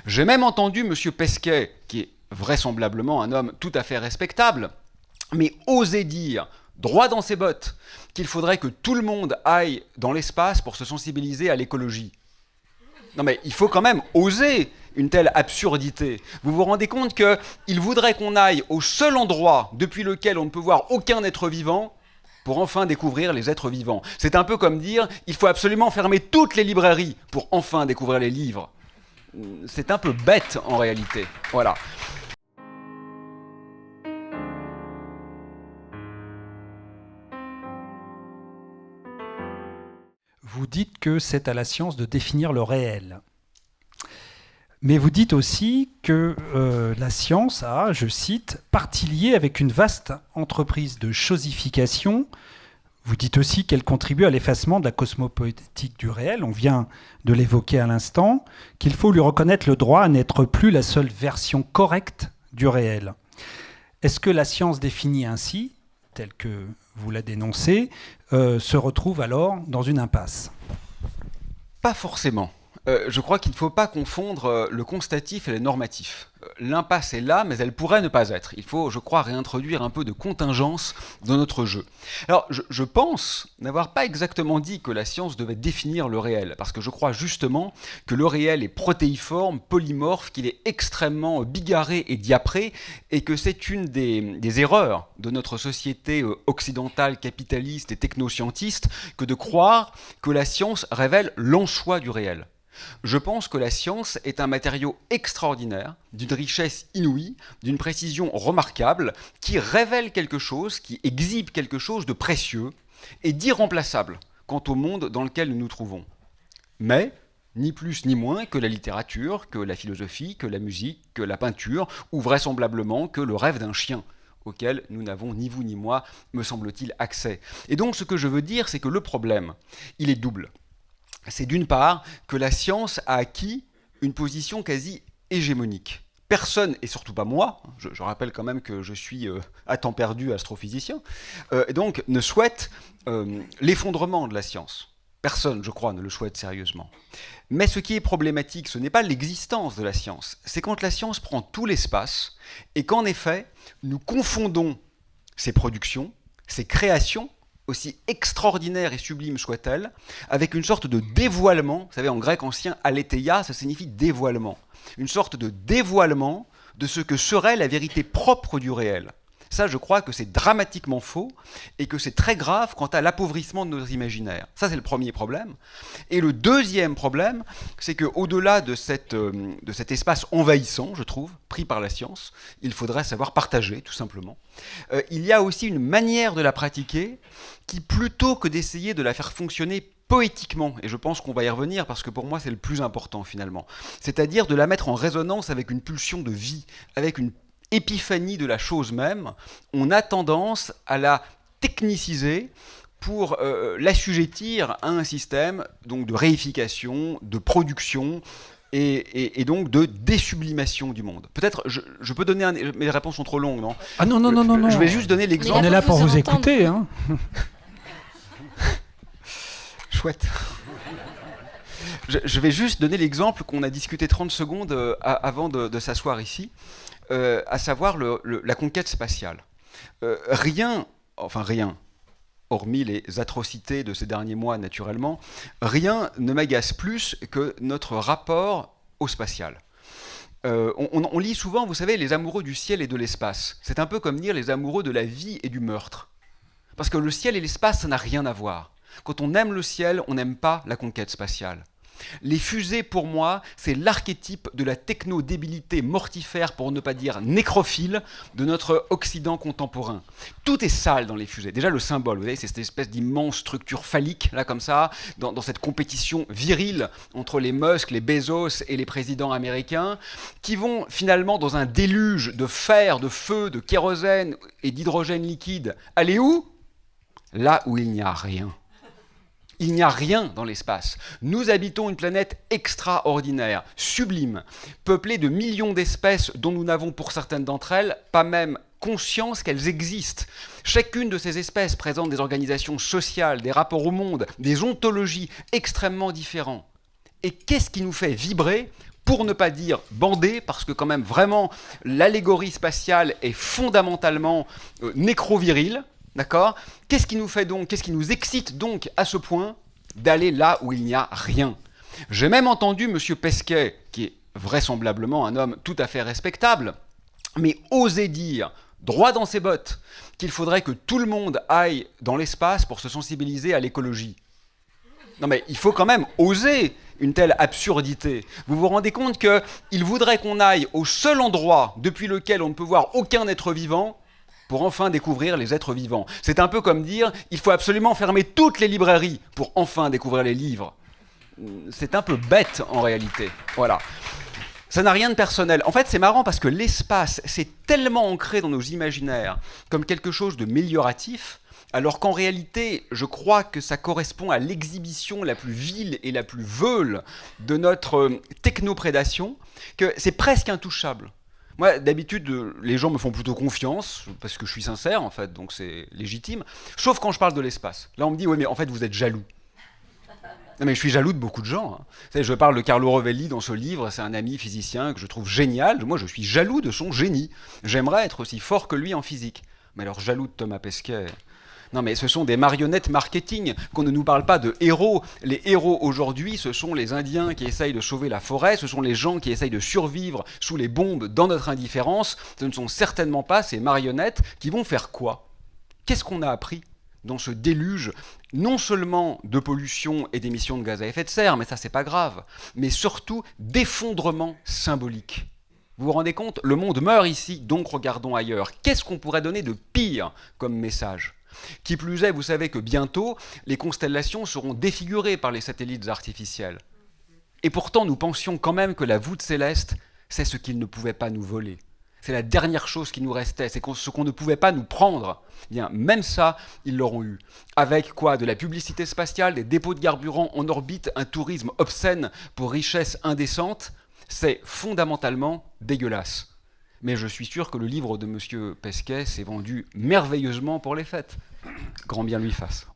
J'ai même entendu M. Pesquet, qui est vraisemblablement un homme tout à fait respectable, mais oser dire, droit dans ses bottes, qu'il faudrait que tout le monde aille dans l'espace pour se sensibiliser à l'écologie. Non mais il faut quand même oser une telle absurdité. Vous vous rendez compte qu'il voudrait qu'on aille au seul endroit depuis lequel on ne peut voir aucun être vivant pour enfin découvrir les êtres vivants. C'est un peu comme dire il faut absolument fermer toutes les librairies pour enfin découvrir les livres. C'est un peu bête en réalité. Voilà. Vous dites que c'est à la science de définir le réel. Mais vous dites aussi que la science a, je cite, partie liée avec une vaste entreprise de chosification. Vous dites aussi qu'elle contribue à l'effacement de la cosmopolitique du réel. On vient de l'évoquer à l'instant, qu'il faut lui reconnaître le droit à n'être plus la seule version correcte du réel. Est-ce que la science définie ainsi, telle que vous la dénoncez, se retrouve alors dans une impasse? Pas forcément. Je crois qu'il ne faut pas confondre le constatif et le normatif. L'impasse est là, mais elle pourrait ne pas être. Il faut, je crois, réintroduire un peu de contingence dans notre jeu. Alors, je pense n'avoir pas exactement dit que la science devait définir le réel, parce que je crois justement que le réel est protéiforme, polymorphe, qu'il est extrêmement bigarré et diapré, et que c'est une des erreurs de notre société occidentale, capitaliste et technoscientiste, que de croire que la science révèle l'anchois du réel. Je pense que la science est un matériau extraordinaire, d'une richesse inouïe, d'une précision remarquable, qui révèle quelque chose, qui exhibe quelque chose de précieux et d'irremplaçable quant au monde dans lequel nous nous trouvons. Mais, ni plus ni moins que la littérature, que la philosophie, que la musique, que la peinture, ou vraisemblablement que le rêve d'un chien, auquel nous n'avons ni vous ni moi, me semble-t-il, accès. Et donc ce que je veux dire, c'est que le problème, il est double. C'est d'une part que la science a acquis une position quasi hégémonique. Personne, et surtout pas moi, je rappelle quand même que je suis à temps perdu astrophysicien, et donc ne souhaite l'effondrement de la science. Personne, je crois, ne le souhaite sérieusement. Mais ce qui est problématique, ce n'est pas l'existence de la science, c'est quand la science prend tout l'espace et qu'en effet, nous confondons ses productions, ses créations, aussi extraordinaire et sublime soit-elle, avec une sorte de dévoilement. Vous savez, en grec ancien, aletheia, ça signifie dévoilement. Une sorte de dévoilement de ce que serait la vérité propre du réel. Ça, je crois que c'est dramatiquement faux et que c'est très grave quant à l'appauvrissement de nos imaginaires. Ça, c'est le premier problème. Et le deuxième problème, c'est qu'au-delà de cet espace envahissant, je trouve, pris par la science, il faudrait savoir partager, tout simplement. Il y a aussi une manière de la pratiquer qui, plutôt que d'essayer de la faire fonctionner poétiquement, et je pense qu'on va y revenir parce que pour moi c'est le plus important finalement, c'est-à-dire de la mettre en résonance avec une pulsion de vie, avec une épiphanie de la chose même, on a tendance à la techniciser pour l'assujettir à un système donc, de réification, de production, et donc de désublimation du monde. Peut-être, je peux donner mes réponses sont trop longues, non? Ah non, non, non, non. Je vais juste donner l'exemple. On est là pour vous écouter. Hein. Chouette. Je vais juste donner l'exemple qu'on a discuté 30 secondes avant de s'asseoir ici, à savoir la conquête spatiale. Rien, hormis les atrocités de ces derniers mois naturellement, rien ne m'agace plus que notre rapport au spatial. On lit souvent, vous savez, les amoureux du ciel et de l'espace. C'est un peu comme dire les amoureux de la vie et du meurtre. Parce que le ciel et l'espace, ça n'a rien à voir. Quand on aime le ciel, on n'aime pas la conquête spatiale. Les fusées, pour moi, c'est l'archétype de la techno-débilité mortifère, pour ne pas dire nécrophile, de notre Occident contemporain. Tout est sale dans les fusées. Déjà, le symbole, vous voyez, c'est cette espèce d'immense structure phallique, là, comme ça, dans cette compétition virile entre les Musk, les Bezos et les présidents américains, qui vont finalement, dans un déluge de fer, de feu, de kérosène et d'hydrogène liquide, aller où? Là où il n'y a rien. Il n'y a rien dans l'espace. Nous habitons une planète extraordinaire, sublime, peuplée de millions d'espèces dont nous n'avons pour certaines d'entre elles pas même conscience qu'elles existent. Chacune de ces espèces présente des organisations sociales, des rapports au monde, des ontologies extrêmement différents. Et qu'est-ce qui nous fait vibrer pour ne pas dire bandé, parce que quand même vraiment l'allégorie spatiale est fondamentalement nécrovirile, d'accord? Qu'est-ce qui nous fait donc, qu'est-ce qui nous excite donc à ce point d'aller là où il n'y a rien? J'ai même entendu M. Pesquet, qui est vraisemblablement un homme tout à fait respectable, mais oser dire, droit dans ses bottes, qu'il faudrait que tout le monde aille dans l'espace pour se sensibiliser à l'écologie. Non mais il faut quand même oser une telle absurdité. Vous vous rendez compte qu'il voudrait qu'on aille au seul endroit depuis lequel on ne peut voir aucun être vivant pour enfin découvrir les êtres vivants. C'est un peu comme dire il faut absolument fermer toutes les librairies pour enfin découvrir les livres. C'est un peu bête en réalité. Voilà. Ça n'a rien de personnel. En fait, c'est marrant parce que l'espace, c'est tellement ancré dans nos imaginaires comme quelque chose de mélioratif, alors qu'en réalité, je crois que ça correspond à l'exhibition la plus vile et la plus veule de notre technoprédation, que c'est presque intouchable. Moi, d'habitude, les gens me font plutôt confiance, parce que je suis sincère, en fait, donc c'est légitime, sauf quand je parle de l'espace. Là, on me dit, oui, mais en fait, vous êtes jaloux. Non, mais je suis jaloux de beaucoup de gens. Hein. Vous savez, je parle de Carlo Rovelli dans ce livre, c'est un ami physicien que je trouve génial. Moi, je suis jaloux de son génie. J'aimerais être aussi fort que lui en physique. Mais alors, jaloux de Thomas Pesquet... Non, mais ce sont des marionnettes marketing, qu'on ne nous parle pas de héros. Les héros aujourd'hui, ce sont les Indiens qui essayent de sauver la forêt, ce sont les gens qui essayent de survivre sous les bombes dans notre indifférence. Ce ne sont certainement pas ces marionnettes qui vont faire quoi? Qu'est-ce qu'on a appris dans ce déluge, non seulement de pollution et d'émissions de gaz à effet de serre, mais ça c'est pas grave, mais surtout d'effondrement symbolique? Vous vous rendez compte? Le monde meurt ici, donc regardons ailleurs. Qu'est-ce qu'on pourrait donner de pire comme message? Qui plus est, vous savez que bientôt, les constellations seront défigurées par les satellites artificiels. Et pourtant, nous pensions quand même que la voûte céleste, c'est ce qu'ils ne pouvaient pas nous voler. C'est la dernière chose qui nous restait, c'est ce qu'on ne pouvait pas nous prendre. Bien, même ça, ils l'auront eu. Avec quoi? De la publicité spatiale, des dépôts de carburant en orbite, un tourisme obscène pour richesse indécente. C'est fondamentalement dégueulasse. Mais je suis sûr que le livre de M. Pesquet s'est vendu merveilleusement pour les fêtes. Grand bien lui fasse.